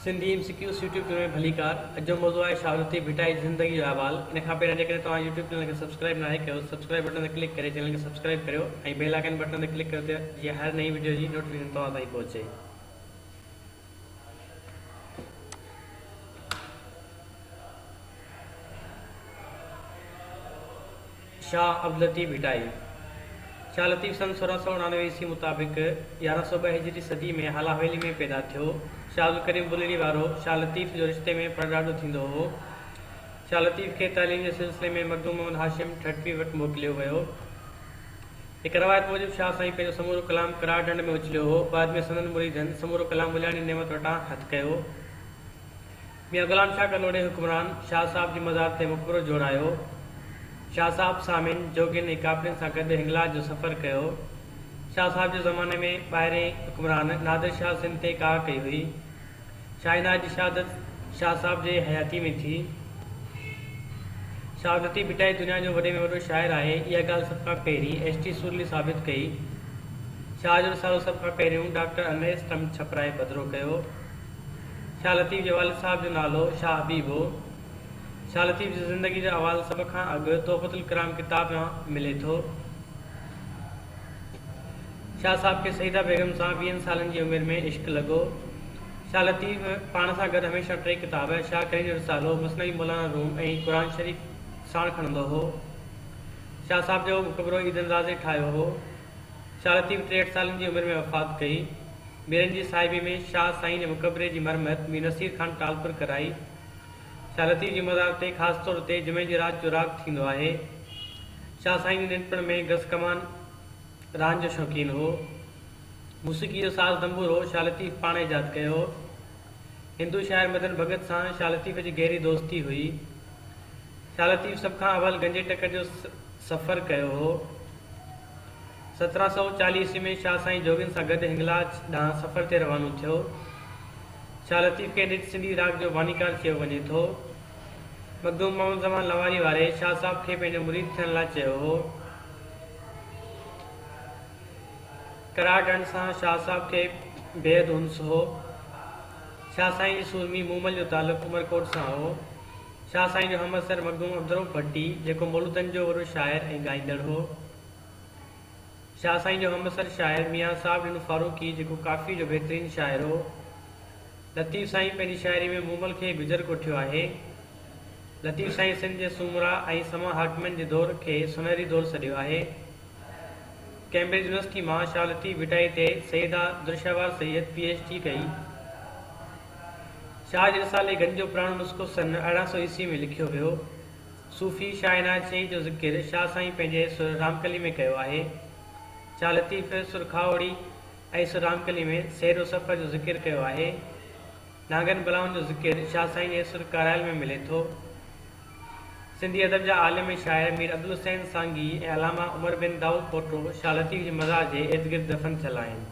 Sindhi MCQs YouTube channel में भलीकार। अॼु मौज़ू आहे शाह लतीफ़ भिटाई जी ज़िंदगी जो अहवाल। इन खां पहिरियों जेकॾहिं तव्हां यूट्यूब चैनल खे सब्सक्राइब न आहे कयो, सब्सक्राइब बटन ते क्लिक करे चैनल खे सब्सक्राइब करियो ऐं बेल आइकन बटन ते क्लिक करियो त जीअं हर नई वीडियो जी नोटिफिकेशन तव्हां ताईं पहुचे। शाह अब्दुल लतीफ़ भिटाई। शाह लतीफ़ सन 1699 ईस्वी मुताबिक़ 1102 हिजरी सदी में हाला हवेली में पैदा थियो। शाह अब्दुल करीम बुलड़ी वारो शाह लतीफ़ जो रिश्ते में परॾाॾो थींदो हो। शाह लतीफ़ खे तालीम जे सिलसिले में मखदूम मोहम्मद हाशिम ठटवी वटि मोकिलियो वियो। हिकु रवायत मूजिबि शाह साईं पंहिंजो समूरो कलाम करार ढंढ में उछलियो हो। बाद में संदन मुरीदनि समूरो कलाम मुलियानी नेमत वटां हथु कयो। मियां ग़ुलाम शाह कलोड़े हुक्मरान शाह साहब जी मज़ार ते मक़बरो जोड़ायो। शाह साहब सामिन जोगिन ऐं काफ़िरनि सां गॾु हिंगलाज जो सफ़र कयो। शाह साहब जे ज़माने में ॿाहिरें हुक्मरान नादिर शाह सिंध ते कार कई हुई। शाहीनाज जी शहादत शाह साहब जे हयाती में थी। शाह लतीफ़ भिटाई दुनिया जो वॾे में वॾो शाइर आहे। इहा ॻाल्हि सभ खां पहिरीं एस टी सुरली साबित कई। शाह जो रसालो सभ खां पहिरियों डॉक्टर अनैस टम छपराए पधिरो कयो। शाह लतीफ़ जे वालिद साहब जो नालो शाह हबीब हो। शाह लतीफ़ जी ज़िंदगी जो अहवाल सभ खां अॻु तोहफ़तुल कलाम किताब मां मिले थो। शाह साहब खे सईदा बेगम सां 20 सालनि जी उमिरि में इश्क लॻो। शाह लतीफ़ पाण सां गॾु हमेशह 3 किताब शाह करीम जो रसालो, मसनवी मौलाना रूम ऐं क़ुरान शरीफ़ साण खणंदो हो। शाह साहब जो मक़बरो ईद अंदाज़े ठाहियो हो। शाह लतीफ़ 63 सालनि जी उमिरि में वफ़ात कई। मीरनि जी साहिबी में शाह साईं जे मक़बरे जी मरमत मीर नसीर ख़ान टालपुर कराई। शाह लतीफ़ जी मज़ार ते ख़ासि तौर ते जुमे जी राति जो राग थींदो आहे। शाह साईं जी नंढपण में गज़ कमान रांदि जो शौक़ीन हो। मूसीक़ी जो साज़ दंबूरो शाह लतीफ़ पाण ईजाद कयो। हिंदू शाइर मदन भगत सां शाह लतीफ़ जी गहरी दोस्ती हुई। शाह लतीफ़ सभ खां अवल गंजे टकर जो सफ़र कयो हो। 1740 ईस्वी में शाह साईं जोगिन सां गॾु हिंगलाज ॾांहुं सफ़र ते रवानो थियो। शाह लतीफ़ खे निज सिंधी राग जो बानीकार चयो वञे थो। मखदूम मोहम्मद ज़मान लवारी वारे शाह साहब खे पंहिंजो मुरीद थियण लाइ चयो हो। करार ढंढ सां शाह साहब खे बेहद उन्स हो। शाह साईं जी सूरमी मूमल जो तालुक़ु उमरकोट सां हो। शाह साईं जो हमअसर मखदूम अब्दुल भट्टी जेको मौलूदनि जो वॾो शाइर ऐं ॻाईंदड़ हो। शाह साईं जो हमअसर शाइर मियां साहब बिन फारूकी जेको काफ़ी जो बहितरीन शाइर हो। लतीफ़ साईं पंहिंजी शाइरी में मूमल खे गुज़र कोठियो आहे। लतीफ़ साईं सिंध जे सूमरा ऐं समा हाकिमनि जे दौर खे सुनहरी दौर सॾियो आहे। कैम्ब्रिज यूनिवर्सिटी मां शाह लतीफ़ भिटाई ते सईदा दुरशहवार सैयद PhD कई। शाह जे रसाले गंज जो पुराणो नुस्ख़ो सन 1800 ईस्वी में लिखियो वियो। सूफ़ी शाहनाज शही जो ज़िक्र शाह साईं पंहिंजे सुर रामकली में कयो आहे। शाह लतीफ़ सुरखावड़ी ऐं सुर रामकली में सैरो सफ़र जो ज़िक्र कयो आहे। नागन बलाउनि जो ज़िक्र शाह साईं जे सुर करायल में मिले थो। सिंधी अदब जा आलिम ऐं शाइर मीर अब्दुल हुसैन सांगी ऐं अलामा उमर बिन दाऊद पोटो शाह लतीफ़ जी मज़ार जे इर्द गिर्द दफ़न थियल आहिनि।